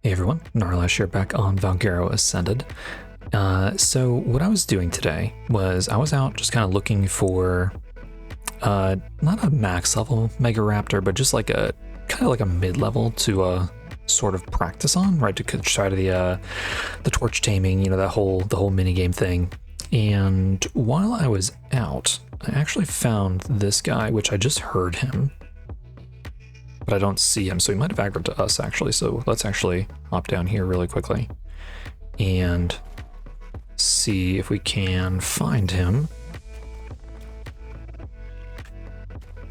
Hey everyone, Gnarlash here back on Valguero Ascended. So what I was doing today was I was out just kind of looking for not a max level Megaraptor, but just like a kind of like a mid-level to sort of practice on, right? To try to the torch taming, the whole mini game thing. And while I was out, I actually found this guy, which I just heard him, but I don't see him, so he might have aggroed to us actually. So let's actually hop down here really quickly and see if we can find him.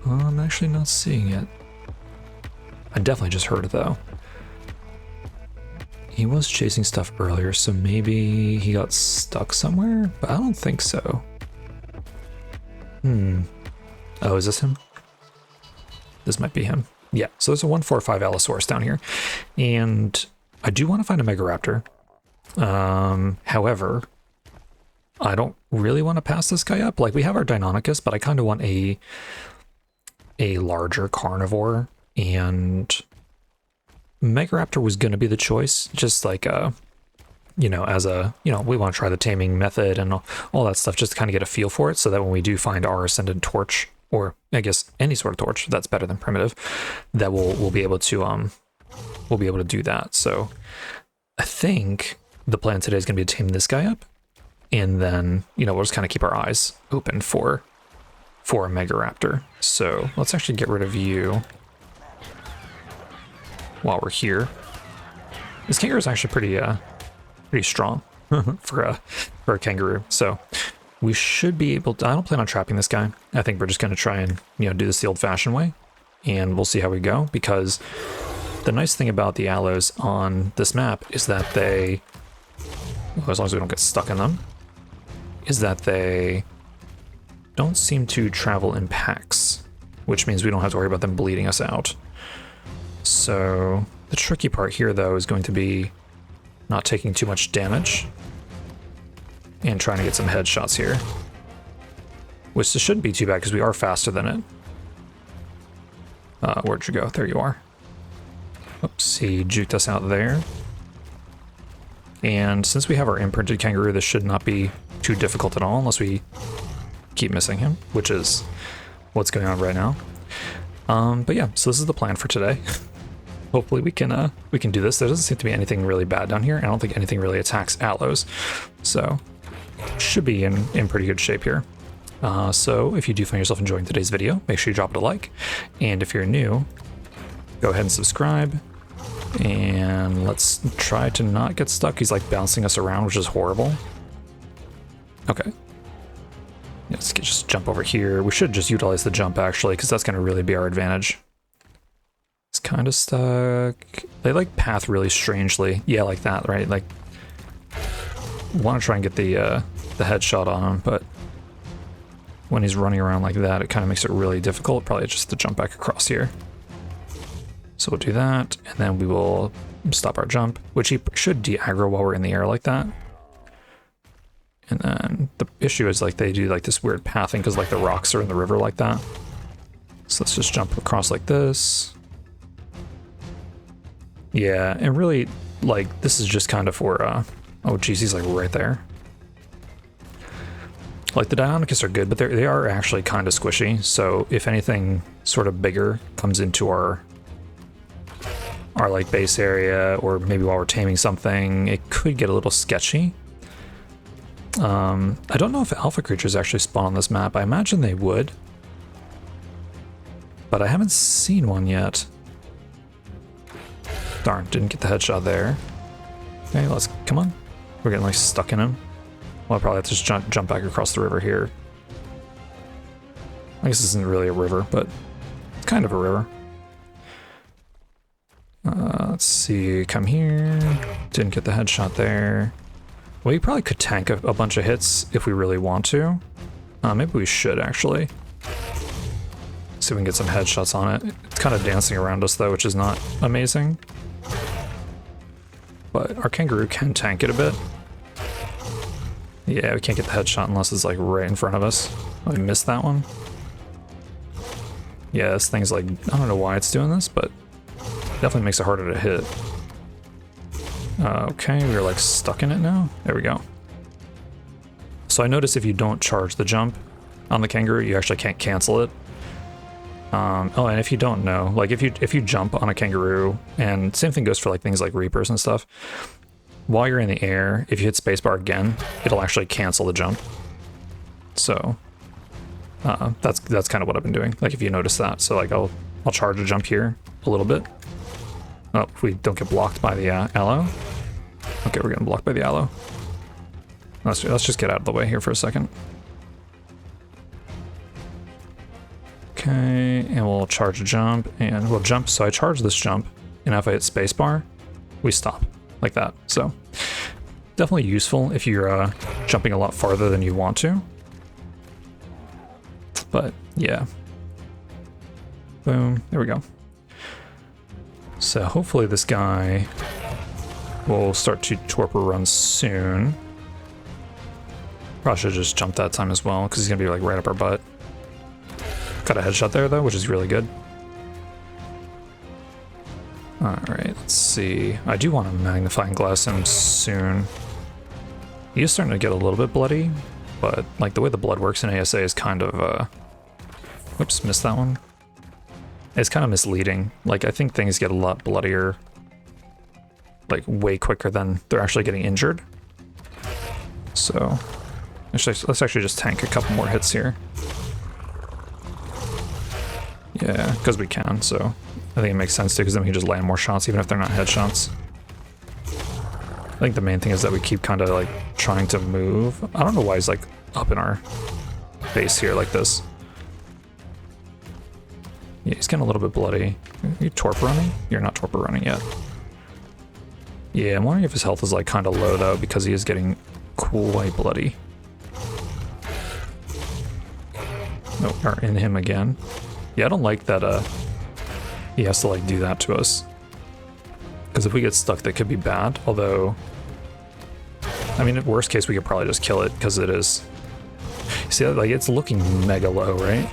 I'm actually not seeing it. I definitely just heard it though. He was chasing stuff earlier, so maybe he got stuck somewhere, but I don't think so. Oh, is this him? This might be him. Yeah, so there's a 145 Allosaurus down here, and I do want to find a Megaraptor. However, I don't really want to pass this guy up. Like, we have our Deinonychus, but I kind of want a larger carnivore, and Megaraptor was going to be the choice, just like, as a, we want to try the taming method and all that stuff, just to kind of get a feel for it, so that when we do find our Ascended Torch, or I guess any sort of torch that's better than primitive, that we'll be able to do that. So I think the plan today is going to be to tame this guy up, and then we'll just kind of keep our eyes open for a Megaraptor. So let's actually get rid of you while we're here. This kangaroo is actually pretty strong for a kangaroo. So we should be able to. I don't plan on trapping this guy. I think we're just going to try and do this the old-fashioned way, and we'll see how we go. Because the nice thing about the allos on this map is that they, well, as long as we don't get stuck in them, is that they don't seem to travel in packs, which means we don't have to worry about them bleeding us out. So the tricky part here, though, is going to be not taking too much damage and trying to get some headshots here, which shouldn't be too bad because we are faster than it. Where'd you go? There you are. Oops, he juked us out there. And since we have our imprinted kangaroo, this should not be too difficult at all unless we keep missing him, which is what's going on right now. But yeah, so this is the plan for today. Hopefully we can do this. There doesn't seem to be anything really bad down here. I don't think anything really attacks allos, so should be in pretty good shape here. So if you do find yourself enjoying today's video, make sure you drop it a like, and if you're new, go ahead and subscribe, and let's try to not get stuck. He's like bouncing us around, which is horrible. Okay, let's just jump over here. We should just utilize the jump actually, because that's going to really be our advantage. It's kind of stuck. They like path really strangely. Yeah, like that, right? Like, want to try and get the headshot on him, but when he's running around like that, it kind of makes it really difficult. Probably just to jump back across here. So we'll do that, and then we will stop our jump, which he should de-aggro while we're in the air like that. And then the issue is like they do like this weird pathing because like the rocks are in the river like that. So let's just jump across like this. Yeah, and really, like, this is just kind of for, oh geez, he's like right there. Like, the Deinonychus are good, but they are actually kind of squishy, so if anything sort of bigger comes into our like base area, or maybe while we're taming something, it could get a little sketchy. I don't know if alpha creatures actually spawn on this map. I imagine they would, but I haven't seen one yet. Darn, didn't get the headshot there. Okay, let's, come on. We're getting like stuck in him. Well, I'll probably have to just jump back across the river here. I guess this isn't really a river, but it's kind of a river. Let's see, come here. Didn't get the headshot there. Well, you probably could tank a bunch of hits if we really want to. Maybe we should actually. See if we can get some headshots on it. It's kind of dancing around us though, which is not amazing. But our kangaroo can tank it a bit. Yeah, we can't get the headshot unless it's like right in front of us. I missed that one. Yeah, this thing's like, I don't know why it's doing this, but definitely makes it harder to hit. Okay, we're like stuck in it now. There we go. So I noticed if you don't charge the jump on the kangaroo, you actually can't cancel it. Oh, and if you don't know, like if you jump on a kangaroo, and same thing goes for like things like reapers and stuff, while you're in the air, if you hit spacebar again, it'll actually cancel the jump. So that's kind of what I've been doing. Like if you notice that, so like I'll charge a jump here a little bit. Oh, if we don't get blocked by the aloe. Okay, we're getting blocked by the aloe. Let's just get out of the way here for a second. Okay, and we'll charge a jump, and we'll jump. So I charge this jump, and if I hit spacebar, we stop like that. So definitely useful if you're jumping a lot farther than you want to. But yeah, boom, there we go. So hopefully this guy will start to torpor run soon. Probably should just jump that time as well, because he's gonna be like right up our butt. Got a headshot there though, which is really good. Alright, let's see. I do want to magnifying glass him soon. He is starting to get a little bit bloody, but like the way the blood works in ASA is kind of whoops, missed that one. It's kind of misleading. Like I think things get a lot bloodier like way quicker than they're actually getting injured. So let's actually just tank a couple more hits here. Yeah, because we can, so I think it makes sense too, because then we can just land more shots even if they're not headshots. I think the main thing is that we keep kind of like trying to move. I don't know why he's like up in our base here like this. Yeah, he's getting a little bit bloody. Are you torpor running? You're not torpor running yet. Yeah, I'm wondering if his health is like kind of low though, because he is getting quite bloody. Nope, are in him again. Yeah, I don't like that he has to like do that to us. Because if we get stuck, that could be bad. Although, I mean, at worst case, we could probably just kill it because it is. See, like it's looking mega low, right?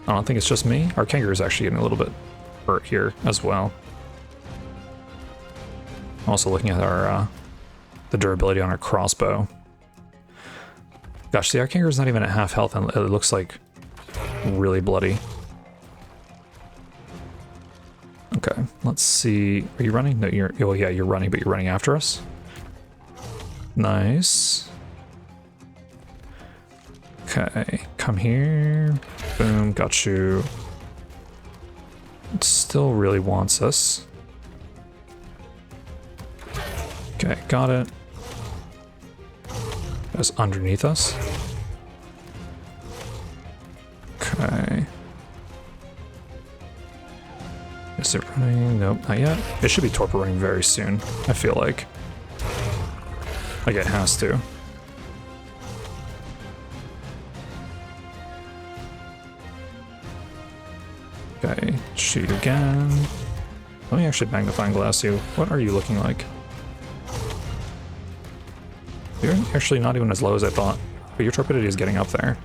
I don't think it's just me. Our kangaroo is actually getting a little bit hurt here as well. I'm also looking at our the durability on our crossbow. Gosh, see, our kangaroo is not even at half health, and it looks like really bloody. Okay, let's see. Are you running? No, you're. Oh yeah, you're running, but you're running after us. Nice. Okay, come here. Boom, got you. It still really wants us. Okay, got it. That's underneath us. Okay. Is it running? Nope, not yet. It should be torpor running very soon, I feel like. Like it has to. Okay, shoot again. Let me actually magnifying glass you. What are you looking like? You're actually not even as low as I thought, but your torpidity is getting up there.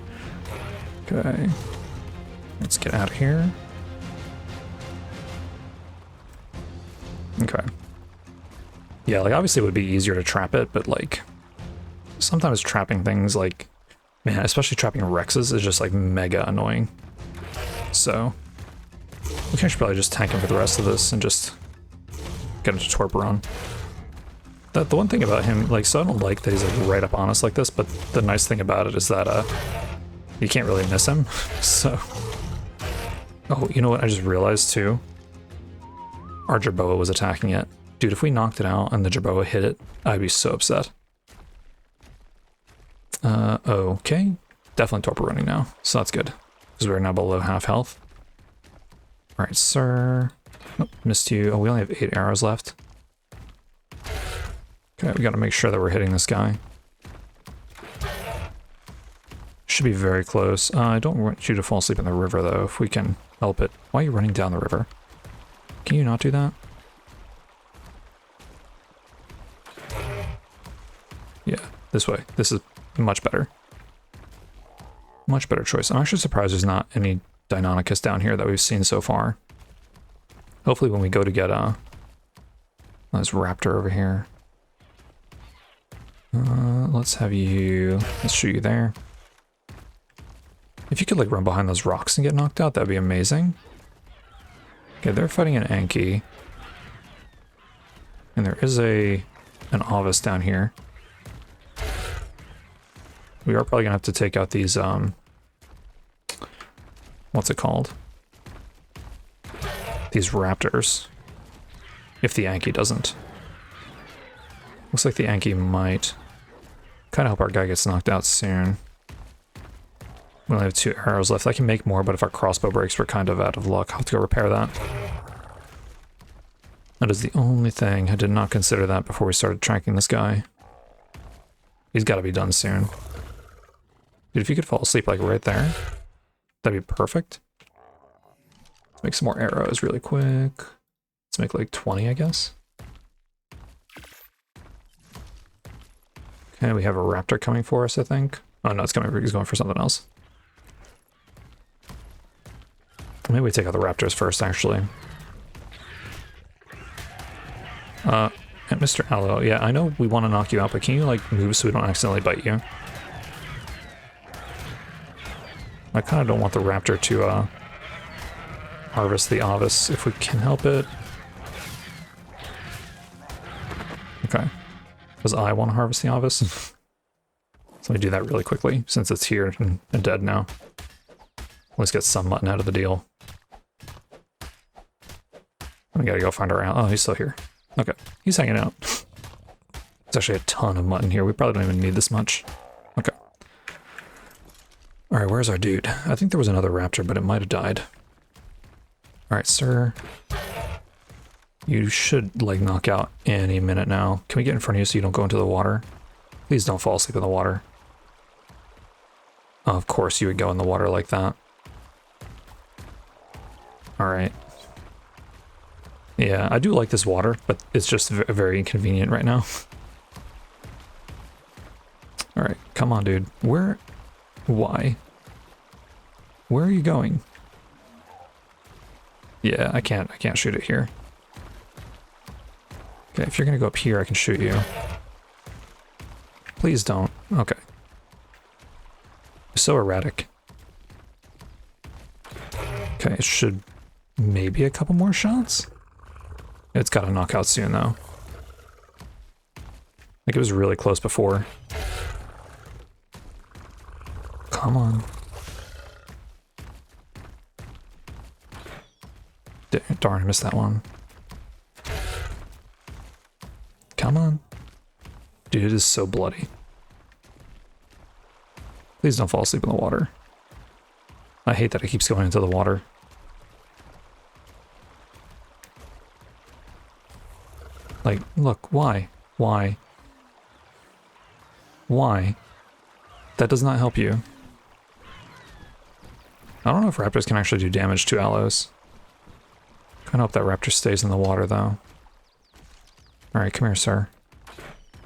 Okay. Let's get out of here. Okay. Yeah, like obviously it would be easier to trap it, but like sometimes trapping things like, man, especially trapping Rexes is just like mega annoying. So we can actually probably just tank him for the rest of this and just get him to torpor on. The one thing about him, like, so I don't like that he's like right up on us like this, but the nice thing about it is that you can't really miss him. So, oh, you know what? I just realized too. Our Jerboa was attacking it. Dude, if we knocked it out and the Jerboa hit it, I'd be so upset. Okay. Definitely torpor running now, so that's good. Because we're now below half health. Alright, sir. Oh, missed you. Oh, we only have 8 arrows left. Okay, we gotta make sure that we're hitting this guy. Should be very close. I don't want you to fall asleep in the river, though, if we can help it. Why are you running down the river? Can you not do that? Yeah, this way. This is much better. Much better choice. I'm actually surprised there's not any Deinonychus down here that we've seen so far. Hopefully when we go to get, There's Raptor over here. Let's have you... Let's shoot you there. If you could like run behind those rocks and get knocked out, that'd be amazing. Okay, they're fighting an Anki. And there is an Ovis down here. We are probably gonna have to take out these, what's it called? These Raptors. If the Anki doesn't. Looks like the Anki might. Kinda hope our guy gets knocked out soon. We only have 2 arrows left. I can make more, but if our crossbow breaks, we're kind of out of luck. I'll have to go repair that. That is the only thing. I did not consider that before we started tracking this guy. He's got to be done soon. Dude, if you could fall asleep like right there, that'd be perfect. Let's make some more arrows really quick. Let's make like 20, I guess. Okay, we have a Raptor coming for us, I think. Oh no, it's coming. He's going for something else. Maybe we take out the Raptors first, actually. And Mr. Aloe, yeah, I know we want to knock you out, but can you, like, move so we don't accidentally bite you? I kind of don't want the Raptor to, harvest the Ovis if we can help it. Okay. Because I want to harvest the Ovis. So let me do that really quickly, since it's here and dead now. Let's get some mutton out of the deal. We gotta go find our owl. Oh, he's still here. Okay, he's hanging out. There's actually a ton of mutton here. We probably don't even need this much. Okay. Alright, where's our dude? I think there was another raptor, but it might have died. Alright, sir. You should, like, knock out any minute now. Can we get in front of you so you don't go into the water? Please don't fall asleep in the water. Oh, of course you would go in the water like that. Alright. Yeah, I do like this water, but it's just very inconvenient right now. Alright, come on, dude. Where? Why? Where are you going? Yeah, I can't shoot it here. Okay, if you're gonna go up here, I can shoot you. Please don't. Okay. So erratic. Okay, it should maybe a couple more shots? It's got to knock out soon, though. Like, it was really close before. Come on. Darn, I missed that one. Come on. Dude, it is so bloody. Please don't fall asleep in the water. I hate that it keeps going into the water. Like, look, why? Why? Why? That does not help you. I don't know if raptors can actually do damage to aloes. Kinda hope that raptor stays in the water, though. Alright, come here, sir.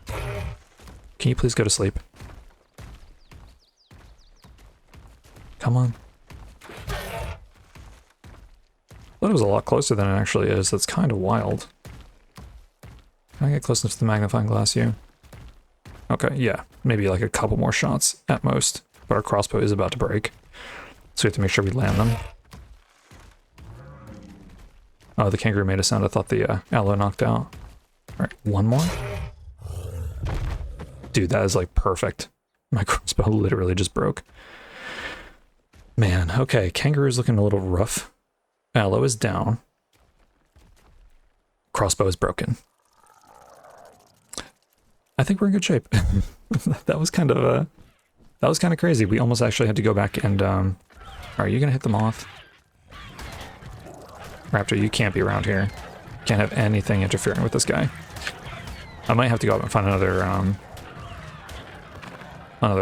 Can you please go to sleep? Come on. Thought it was a lot closer than it actually is. That's kind of wild. Can I get close enough to the magnifying glass, you? Okay, yeah. Maybe like a couple more shots at most. But our crossbow is about to break. So we have to make sure we land them. Oh, the kangaroo made a sound. I thought the aloe knocked out. Alright, one more. Dude, that is like perfect. My crossbow literally just broke. Man, okay. Kangaroo's looking a little rough. Aloe is down. Crossbow is broken. I think we're in good shape. That was kind of crazy. We almost actually had to go back and are you gonna hit the moth? Raptor, you can't be around here. Can't have anything interfering with this guy. I might have to go up and find another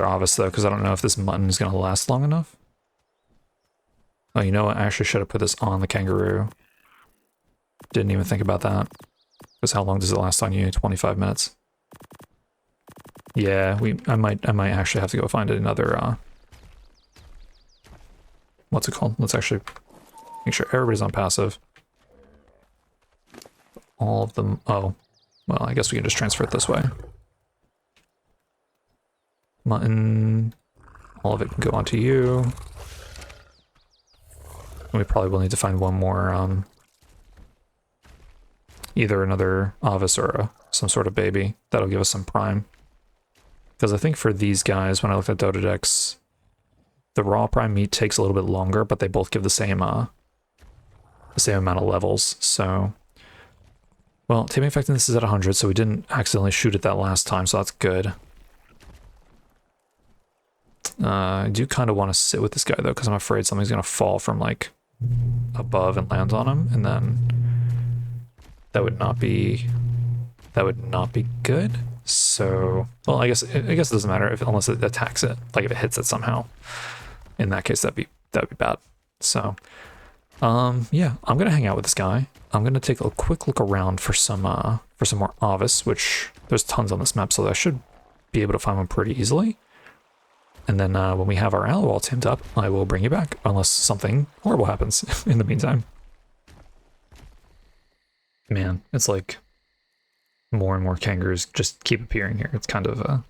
Ovis though, because I don't know if this mutton is gonna last long enough. Oh, you know what? I actually should have put this on the kangaroo. Didn't even think about that. Because how long does it last on you? 25 minutes. Yeah, I might actually have to go find another what's it called? Let's actually make sure everybody's on passive. All of them. Oh, Well, I guess we can just transfer it this way. Mutton, all of it can go onto you. And we probably will need to find one more, either another Ovis or some sort of baby. That'll give us some prime. Because I think for these guys, when I looked at Dododex, the raw prime meat takes a little bit longer, but they both give the same amount of levels. So, well, taming effectiveness is at 100, so we didn't accidentally shoot it that last time, so that's good. I do kind of want to sit with this guy though, because I'm afraid something's gonna fall from like above and land on him, and then that would not be good. So, well, I guess it doesn't matter unless it attacks it, like if it hits it somehow. In that case, that'd be bad. So, yeah, I'm gonna hang out with this guy. I'm gonna take a quick look around for some more Ovis, which there's tons on this map, so I should be able to find one pretty easily. And then when we have our aloe all tamed up, I will bring you back, unless something horrible happens in the meantime. Man, it's like more and more kangaroos just keep appearing here. It's kind of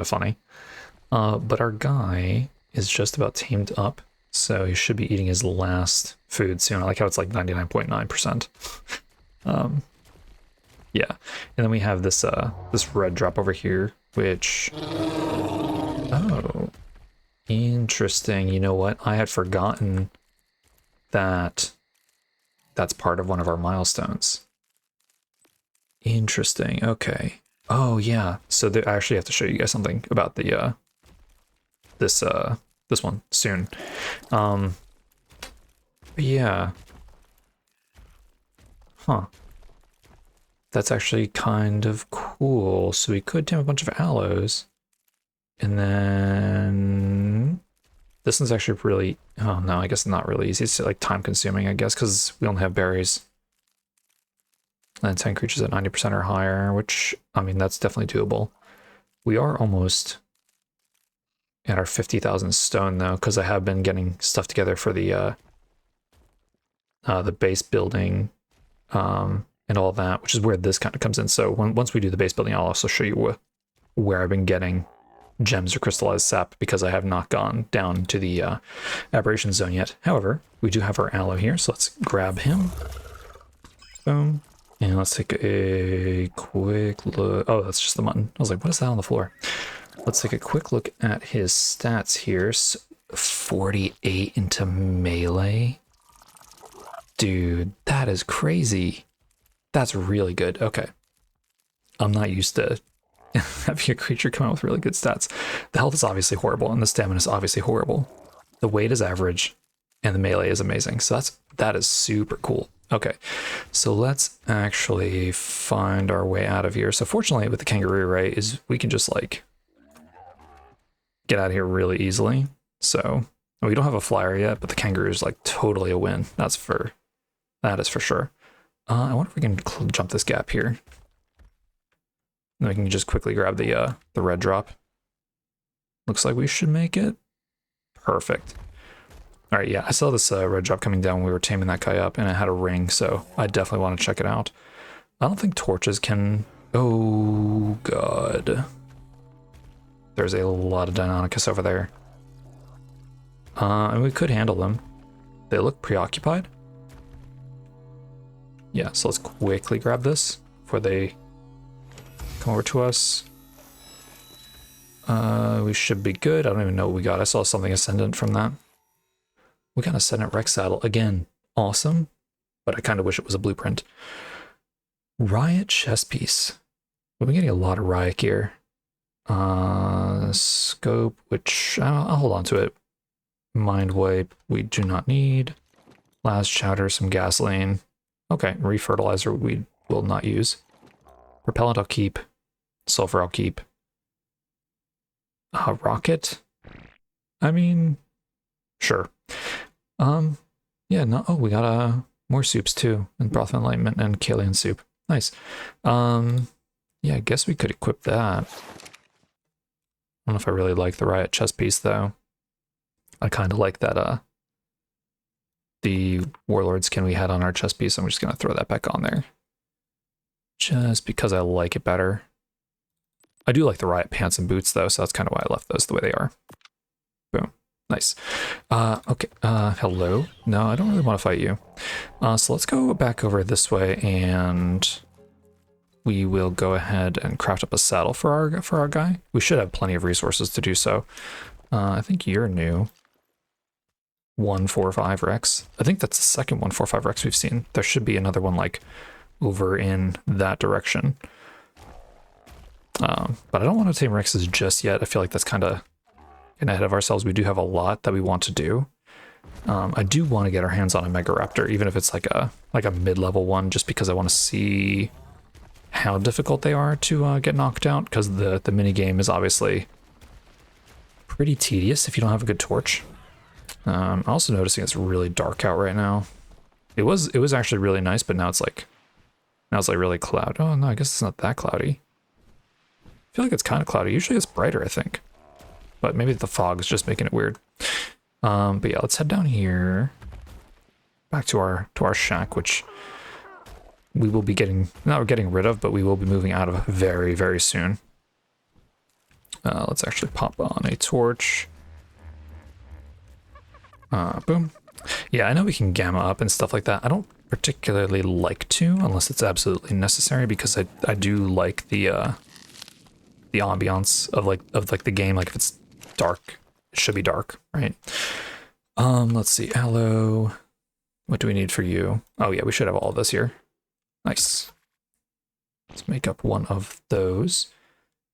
funny. But our guy is just about tamed up, so he should be eating his last food soon. I like how it's like 99.9%. Yeah, and then we have this this red drop over here, which, oh, interesting. You know what? I had forgotten that that's part of one of our milestones. Interesting. Okay. Oh yeah. So I actually have to show you guys something about the this one soon. Yeah. Huh. That's actually kind of cool. So we could tame a bunch of aloes. And then this one's actually really, oh no, I guess not really easy. It's like time consuming, I guess, because we only have berries. And 10 creatures at 90% or higher, which, I mean, that's definitely doable. We are almost at our 50,000 stone though, because I have been getting stuff together for the base building, and all that, which is where this kind of comes in. So once we do the base building, I'll also show you where I've been getting gems or crystallized sap, because I have not gone down to the aberration zone yet. However, we do have our aloe here, so let's grab him. Boom. And let's take a quick look. Oh, that's just the mutton. I was like, what is that on the floor? Let's take a quick look at his stats here. So 48 into melee. Dude, that is crazy. That's really good. Okay. I'm not used to having a creature come out with really good stats. The health is obviously horrible, and the stamina is obviously horrible. The weight is average, and the melee is amazing. So that is super cool. Okay, so let's actually find our way out of here. So fortunately with the kangaroo, right, is we can just like get out of here really easily. So we don't have a flyer yet, but the kangaroo is like totally a win. That is for sure. I wonder if we can jump this gap here. Then we can just quickly grab the red drop. Looks like we should make it. Perfect. All right, yeah, I saw this red drop coming down when we were taming that guy up, and it had a ring, so I definitely want to check it out. I don't think torches can... Oh, God. There's a lot of Deinonychus over there. And we could handle them. They look preoccupied. Yeah, so let's quickly grab this before they come over to us. We should be good. I don't even know what we got. I saw something ascendant from that. We got Ascendant Rex saddle. Again, awesome, but I kind of wish it was a blueprint. Riot chest piece. We've been getting a lot of riot gear. Scope, which I'll hold on to it. Mind wipe, we do not need. Last chowder, some gasoline. Okay, refertilizer we will not use. Repellent I'll keep. Sulfur I'll keep. Rocket? I mean, sure. Yeah, no, oh, we got more soups too, and broth of enlightenment and Kalian soup. Nice. Yeah, I guess we could equip that. I don't know if I really like the riot chest piece though. I kind of like that the warlord skin we had on our chest piece. I'm just gonna throw that back on there. just because I like it better. I do like the riot pants and boots though, so that's kind of why I left those the way they are. Boom. Nice. Okay. Hello. No, I don't really want to fight you. So let's go back over this way, and we will go ahead and craft up a saddle for our guy. We should have plenty of resources to do so. I think you're new. 145 Rex. I think that's the second 145 Rex we've seen. There should be another one like over in that direction. But I don't want to tame Rexes just yet. I feel like that's kind of getting ahead of ourselves. We do have a lot that we want to do. I do want to get our hands on a Megaraptor, even if it's like a mid-level one, just because I want to see how difficult they are to get knocked out, because the mini game is obviously pretty tedious if you don't have a good torch. I'm also noticing it's really dark out right now. It was actually really nice, but now it's like really cloudy. Oh no, I guess it's not that cloudy. I feel like it's kind of cloudy. Usually it's brighter, I think. But maybe the fog is just making it weird. But yeah, let's head down here. Back to our shack, which we will be not getting rid of, but we will be moving out of very, very soon. Let's actually pop on a torch. Boom. Yeah, I know we can gamma up and stuff like that. I don't particularly like to, unless it's absolutely necessary, because I do like the ambiance of like the game. Like if it's dark, it should be dark, right? Let's see, aloe. What do we need for you? Oh yeah, we should have all of this here. Nice. Let's make up one of those.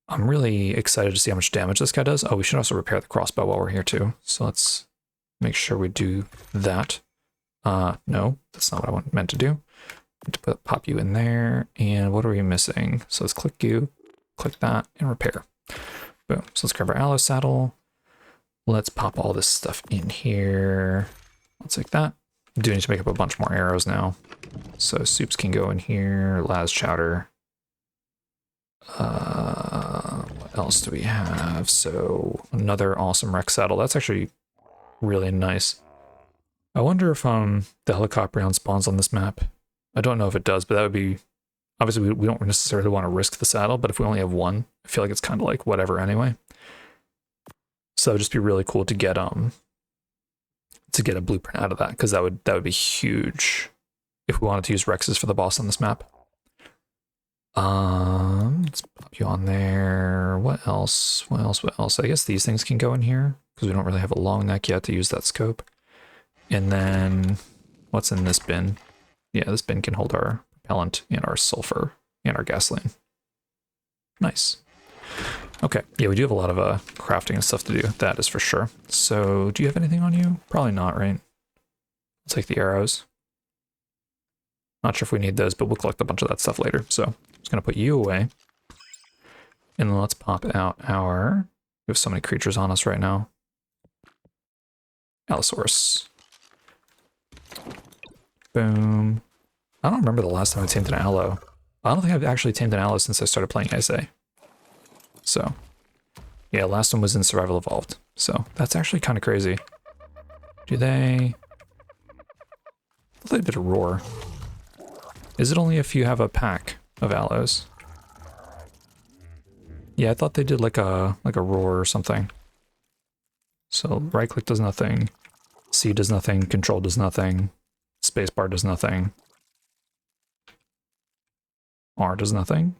I'm really excited to see how much damage this guy does. Oh, we should also repair the crossbow while we're here too. So let's make sure we do that. No, that's not what I meant to do. To pop you in there. And what are we missing? So let's click you, click that, and repair. Boom. So let's grab our aloe saddle. Let's pop all this stuff in here. Let's take that. I do need to make up a bunch more arrows now. So soups can go in here. Las chowder. What else do we have? So another awesome Rex saddle. That's actually really nice. I wonder if the Helicoprion spawns on this map. I don't know if it does, but that would be... Obviously, we don't necessarily want to risk the saddle, but if we only have one, I feel like it's kind of like whatever anyway. So it would just be really cool to get a blueprint out of that, because that would be huge if we wanted to use Rexes for the boss on this map. Let's pop you on there. What else? What else? I guess these things can go in here, because we don't really have a long neck yet to use that scope. And then what's in this bin? Yeah, this bin can hold our propellant and our sulfur and our gasoline. Nice. Okay, yeah, we do have a lot of crafting and stuff to do. That is for sure. So, do you have anything on you? Probably not, right? I'll take the arrows. Not sure if we need those, but we'll collect a bunch of that stuff later. So, I'm just gonna put you away. And then let's pop out our... We have so many creatures on us right now. Allosaurus. Boom. I don't remember the last time I tamed an aloe. I don't think I've actually tamed an aloe since I started playing SA. So, yeah, last one was in Survival Evolved. So, that's actually kind of crazy. Do they... I thought they did a roar. Is it only if you have a pack of aloes? Yeah, I thought they did like a roar or something. So, right click does nothing. C does nothing. Control does nothing. Spacebar does nothing. R does nothing.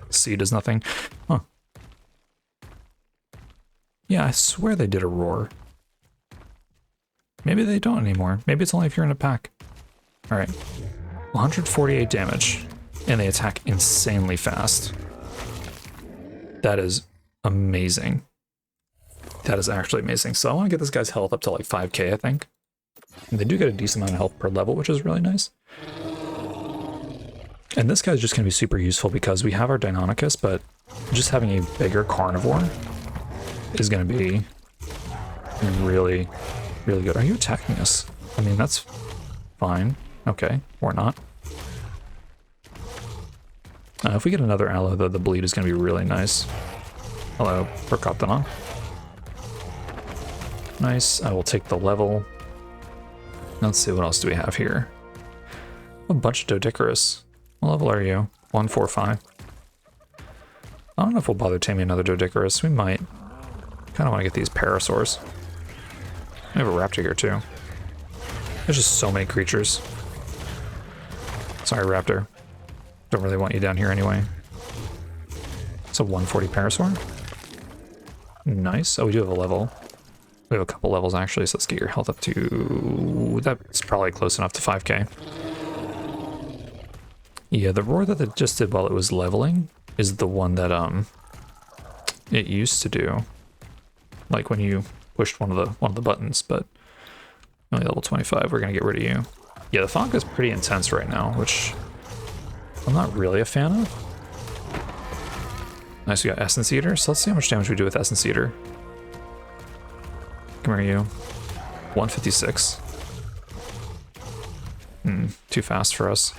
C does nothing. Huh. Yeah, I swear they did a roar. Maybe they don't anymore. Maybe it's only if you're in a pack. Alright. 148 damage. And they attack insanely fast. That is amazing. That is actually amazing. So I want to get this guy's health up to like 5k, I think. And they do get a decent amount of health per level, which is really nice. And this guy's just going to be super useful because we have our Deinonychus, but just having a bigger carnivore is going to be really, really good. Are you attacking us? I mean, that's fine. Okay, or not. If we get another aloe, though, the bleed is going to be really nice. Hello, Procoptodon. Nice. I will take the level. Let's see, what else do we have here? A bunch of Doedicurus. What level are you? 145. I don't know if we'll bother taming another Doedicurus. We might. Kind of want to get these parasaurs. We have a raptor here too. There's just so many creatures. Sorry, raptor. Don't really want you down here anyway. It's a 140 parasaur. Nice. Oh, we do have a level. We have a couple levels actually, so let's get your health up to... That's probably close enough to 5k. Yeah, the roar that it just did while it was leveling is the one that it used to do. Like when you pushed one of the buttons, but only level 25, we're gonna get rid of you. Yeah, the fog is pretty intense right now, which I'm not really a fan of. Nice, we got Essence Eater, so let's see how much damage we do with Essence Eater. Come here, you. 156. Too fast for us.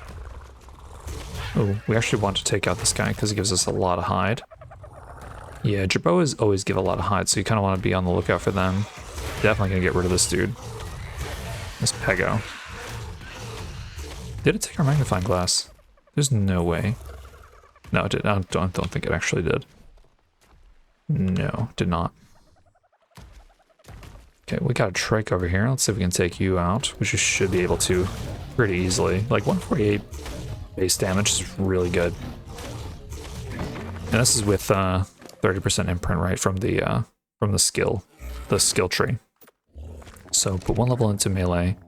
Oh, we actually want to take out this guy because he gives us a lot of hide. Yeah, Jerboas always give a lot of hide, so you kind of want to be on the lookout for them. Definitely gonna get rid of this dude. This Pego. Did it take our magnifying glass? There's no way. No, it did. I don't think it actually did. No, did not. Okay, we got a trike over here. Let's see if we can take you out, which we should be able to pretty easily. Like 148 base damage is really good. And this is with 30% imprint, right, from the skill tree. So put one level into melee.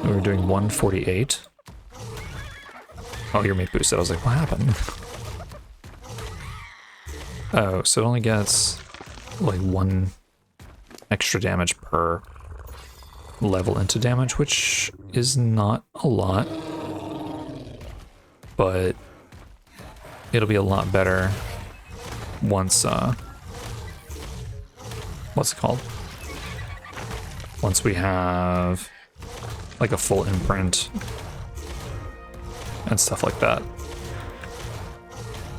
We were doing 148. Oh, your mate boosted. I was like, what happened? Oh, so it only gets like 1 extra damage per level into damage, which is not a lot, but it'll be a lot better once what's it called? Once we have like a full imprint and stuff like that.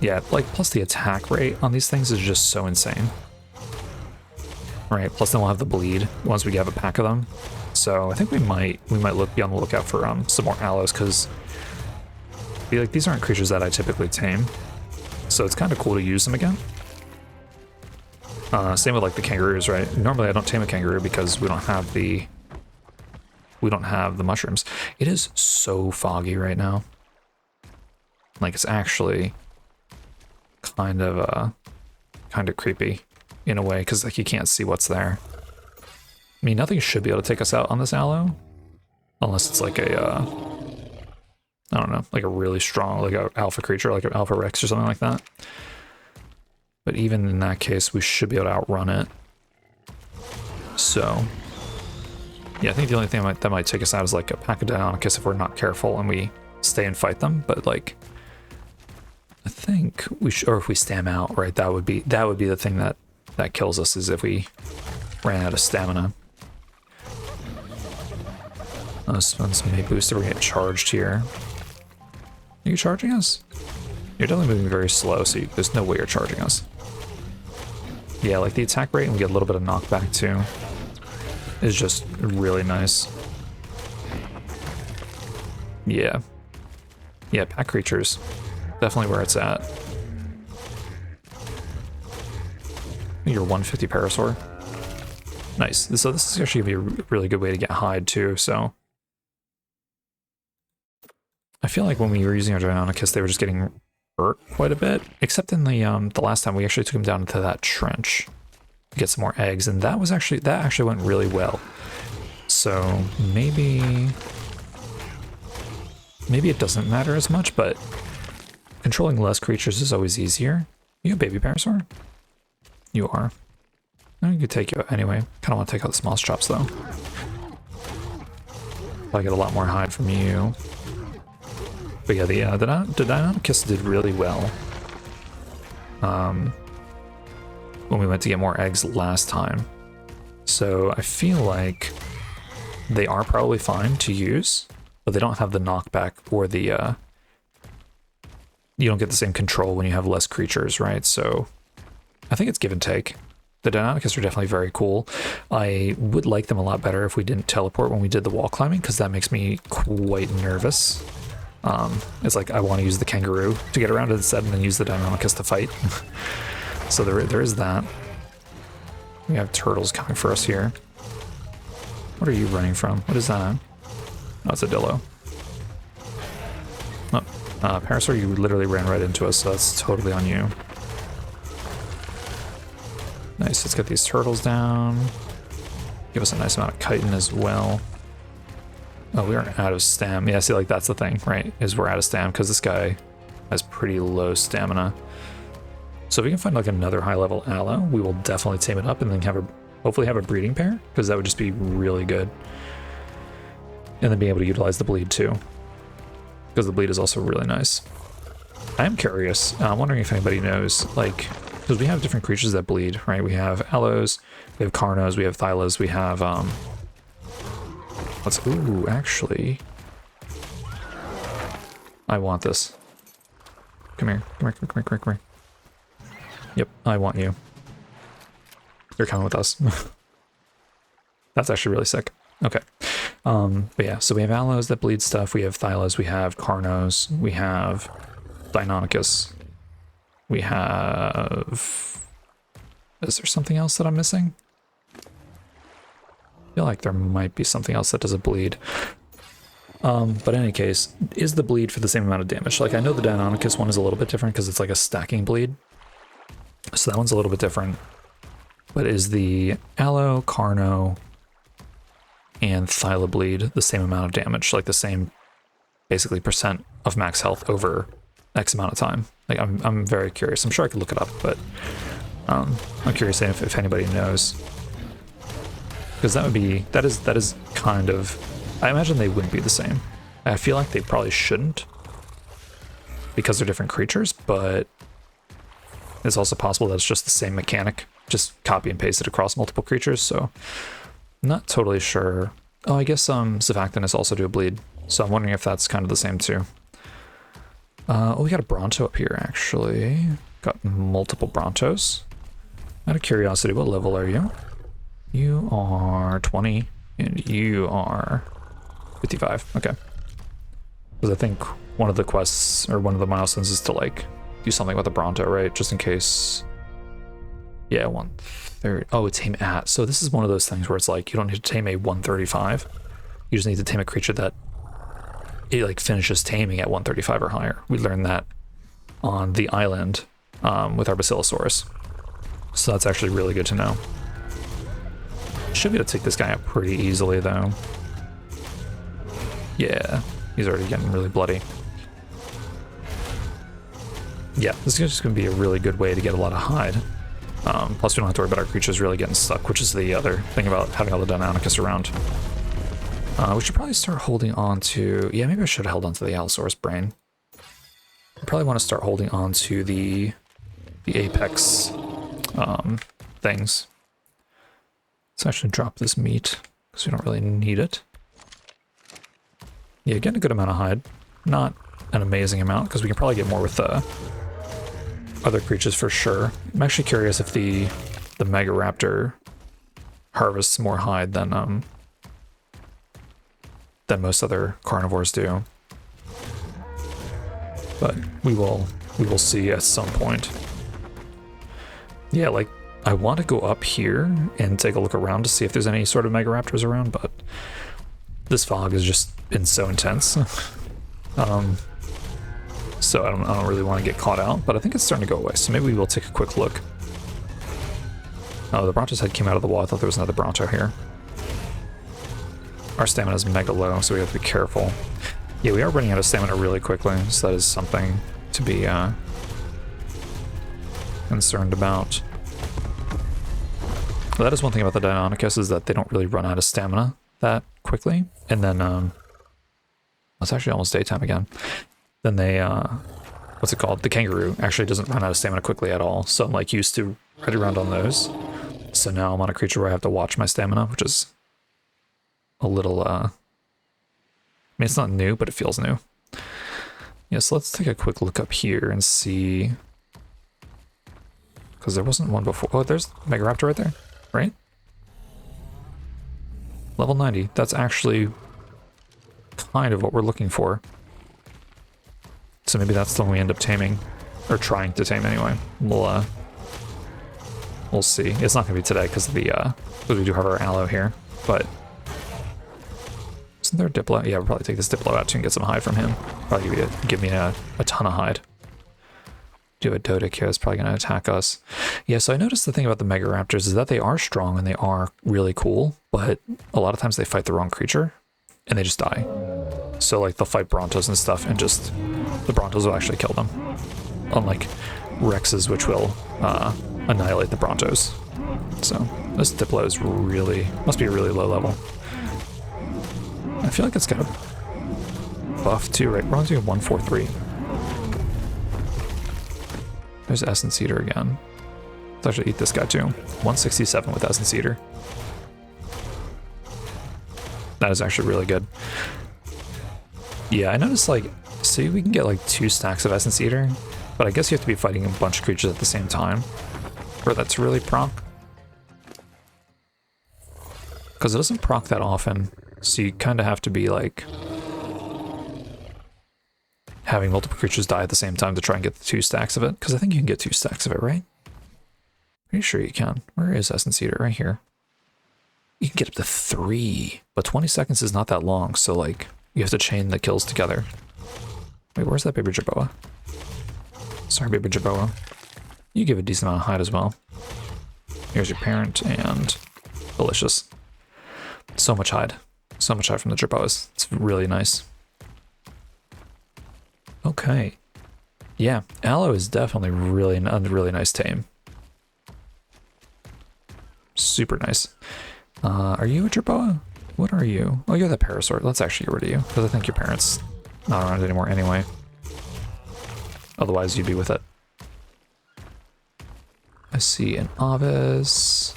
Yeah, like plus the attack rate on these things is just so insane. Right, plus then we'll have the bleed once we have a pack of them. So I think we might be on the lookout for some more aloes, because like these aren't creatures that I typically tame. So it's kind of cool to use them again. Same with like the kangaroos, right? Normally I don't tame a kangaroo because we don't have the mushrooms. It is so foggy right now. Like it's actually kind of creepy in a way, because like you can't see what's there. I mean, nothing should be able to take us out on this aloe, unless it's like a I don't know, like a really strong, like a alpha creature, like an alpha rex or something like that. But even in that case, we should be able to outrun it. So yeah, I think the only thing that might take us out is like a pack of Deinonychus if we're not careful and we stay and fight them. But like, I think we should, or if we stam out, right? That would be the thing that kills us, is if we ran out of stamina. Spend some mate booster. We're gonna get charged here. Are you charging us? You're definitely moving very slow, so there's no way you're charging us. Yeah, like the attack rate, and we get a little bit of knockback too, is just really nice. Yeah. Yeah, pack creatures. Definitely where it's at. You're 150 parasaur. Nice. So this is actually gonna be a really good way to get hide too, so. I feel like when we were using our Deinonychus, they were just getting hurt quite a bit, except in the last time we actually took him down into that trench to get some more eggs, and that actually went really well. So maybe it doesn't matter as much, but controlling less creatures is always easier. You a baby parasaur? You are. I could take you out anyway. Kind of want to take out the small chops though. I get a lot more hide from you. But yeah, the Deinonychus did really well when we went to get more eggs last time. So I feel like they are probably fine to use, but they don't have the knockback or the you don't get the same control when you have less creatures, right? So I think it's give and take. The Deinonychus are definitely very cool. I would like them a lot better if we didn't teleport when we did the wall climbing, because that makes me quite nervous. It's like I want to use the kangaroo to get around it instead and then use the Deinonychus to fight. So there is that. We have turtles coming for us here. What are you running from? What is that? Oh, it's a dillo. Oh, Parasaur, you literally ran right into us, so that's totally on you. Nice, let's get these turtles down. Give us a nice amount of chitin as well. Oh, we are out of stam. Yeah, see, like, that's the thing, right? Is we're out of stam, because this guy has pretty low stamina. So if we can find, like, another high-level aloe, we will definitely tame it up and then hopefully have a breeding pair, because that would just be really good. And then be able to utilize the bleed, too. Because the bleed is also really nice. I am curious. I'm wondering if anybody knows, like, because we have different creatures that bleed, right? We have aloes, we have carnos, we have thylas, we have, ooh, actually, I want this. Come here, come here, come here, come here, come here. Yep, I want you. You're coming with us. That's actually really sick. Okay. But yeah, so we have aloes that bleed stuff, we have thylas, we have carnos, we have Deinonychus, we have... Is there something else that I'm missing? I feel like there might be something else that doesn't bleed. But in any case, is the bleed for the same amount of damage? Like, I know the Deinonychus one is a little bit different because it's like a stacking bleed. So that one's a little bit different. But is the aloe, carno, and thyla bleed the same amount of damage? Like the same, basically, percent of max health over X amount of time? Like, I'm very curious. I'm sure I could look it up, but I'm curious if anybody knows. Because that is kind of, I imagine they wouldn't be the same. I feel like they probably shouldn't because they're different creatures, but it's also possible that it's just the same mechanic, just copy and paste it across multiple creatures, so I'm not totally sure. Oh, I guess Surfactanus also do a bleed, so I'm wondering if that's kind of the same too. Oh, we got a Bronto up here, actually. Got multiple Brontos. Out of curiosity, what level are you? You are 20, and you are 55. Okay. Because I think one of the quests, or one of the milestones is to, like, do something with the Bronto, right? Just in case. Yeah, 130. Oh, tame at. So this is one of those things where it's like, you don't need to tame a 135. You just need to tame a creature that it, like, finishes taming at 135 or higher. We learned that on the island with our Basilosaurus. So that's actually really good to know. Should be able to take this guy out pretty easily, though. Yeah, he's already getting really bloody. Yeah, this is just going to be a really good way to get a lot of hide. Plus, we don't have to worry about our creatures really getting stuck, which is the other thing about having all the Deinonychus around. We should probably start holding on to... Yeah, maybe I should have held on to the Allosaurus brain. I probably want to start holding on to the apex things. Let's actually drop this meat, because we don't really need it. Yeah, getting a good amount of hide. Not an amazing amount, because we can probably get more with other creatures for sure. I'm actually curious if the Megaraptor harvests more hide than most other carnivores do. But we will see at some point. Yeah, like, I want to go up here and take a look around to see if there's any sort of Megaraptors around, but this fog has just been so intense. So I don't really want to get caught out, but I think it's starting to go away, so maybe we will take a quick look. Oh, the Bronto's head came out of the wall. I thought there was another Bronto here. Our stamina is mega low, so we have to be careful. Yeah, we are running out of stamina really quickly, so that is something to be concerned about. Well, that is one thing about the Deinonychus, is that they don't really run out of stamina that quickly. And then, it's actually almost daytime again. Then they, what's it called? The kangaroo actually doesn't run out of stamina quickly at all. So I'm, like, used to riding around on those. So now I'm on a creature where I have to watch my stamina, which is a little, I mean, it's not new, but it feels new. Yeah, so let's take a quick look up here and see. Because there wasn't one before. Oh, there's Megaraptor right there, right? Level 90. That's actually kind of what we're looking for. So maybe that's the one we end up taming, or trying to tame anyway. We'll see. It's not gonna be today because of the because we do have our aloe here, but isn't there a Diplo? Yeah, we'll probably take this Diplo out too and get some hide from him. Probably give me a ton of hide. Do a Dodic here that's probably gonna attack us. Yeah, so I noticed the thing about the Megaraptors is that they are strong and they are really cool, but a lot of times they fight the wrong creature and they just die. So like they'll fight Brontos and stuff and just the Brontos will actually kill them. Unlike Rexes, which will annihilate the Brontos. So this Diplo is must be a really low level. I feel like it's got a buff too, right? We're only doing 143. There's Essence Eater again. Let's actually eat this guy too. 167 with Essence Eater. That is actually really good. Yeah, I noticed like, see, we can get like 2 stacks of Essence Eater, but I guess you have to be fighting a bunch of creatures at the same time, or that's really proc. Because it doesn't proc that often, so you kind of have to be like having multiple creatures die at the same time to try and get the 2 stacks of it. Because I think you can get 2 stacks of it, right? Pretty sure you can. Where is Essence Eater? Right here. You can get up to 3, but 20 seconds is not that long, so like you have to chain the kills together. Wait, where's that baby Jerboa? Sorry, baby Jerboa. You give a decent amount of hide as well. Here's your parent, and delicious. So much hide. So much hide from the Jerboas. It's really nice. Okay. Yeah, Aloe is definitely really nice tame. Super nice. Are you a Jerboa? What are you? Oh, you're the Parasaur. Let's actually get rid of you, because I think your parent's not around anymore anyway. Otherwise, you'd be with it. I see an Avis.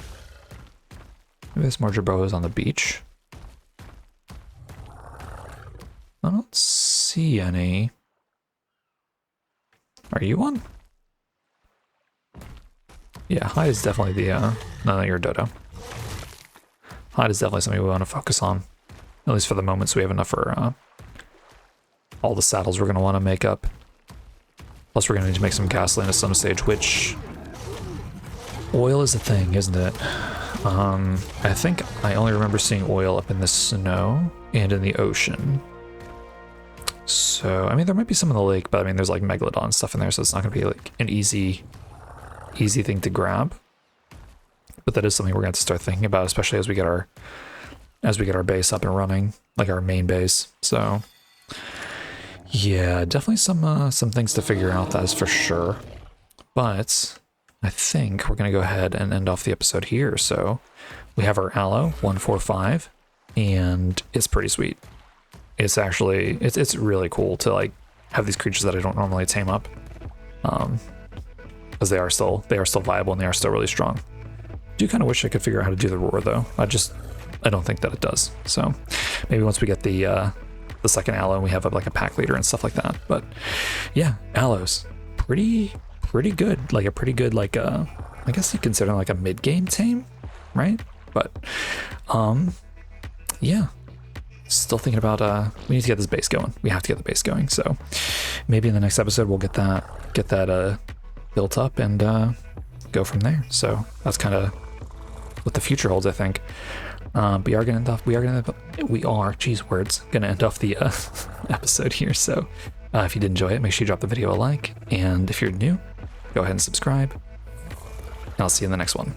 Maybe there's more Jerboas on the beach. I don't see any. Are you one? Yeah, hide is definitely the, no, you're a Dodo. Hide is definitely something we want to focus on. At least for the moment, so we have enough for, all the saddles we're going to want to make up. Plus we're going to need to make some gasoline at some stage, which... Oil is a thing, isn't it? I think I only remember seeing oil up in the snow and in the ocean. So, I mean, there might be some in the lake, but I mean, there's like Megalodon stuff in there, so it's not going to be like an easy thing to grab. But that is something we're going to have to start thinking about, especially as we get our base up and running, like our main base. So, yeah, definitely some things to figure out, that is for sure. But I think we're going to go ahead and end off the episode here. So we have our Aloe 145, and it's pretty sweet. It's actually, it's really cool to like have these creatures that I don't normally tame up, because they are still viable and they are still really strong. I do kind of wish I could figure out how to do the roar though. I don't think that it does. So maybe once we get the second Aloe and we have like a pack leader and stuff like that. But yeah, Aloe's pretty good. Like a pretty good, like I guess you consider like a mid-game tame, right? But yeah. Still thinking about we need to get this base going. We have to get the base going. So maybe in the next episode we'll get that built up and go from there. So that's kind of what the future holds, I think. We are gonna end off the episode here. So if you did enjoy it, make sure you drop the video a like, and if you're new, go ahead and subscribe. And I'll see you in the next one.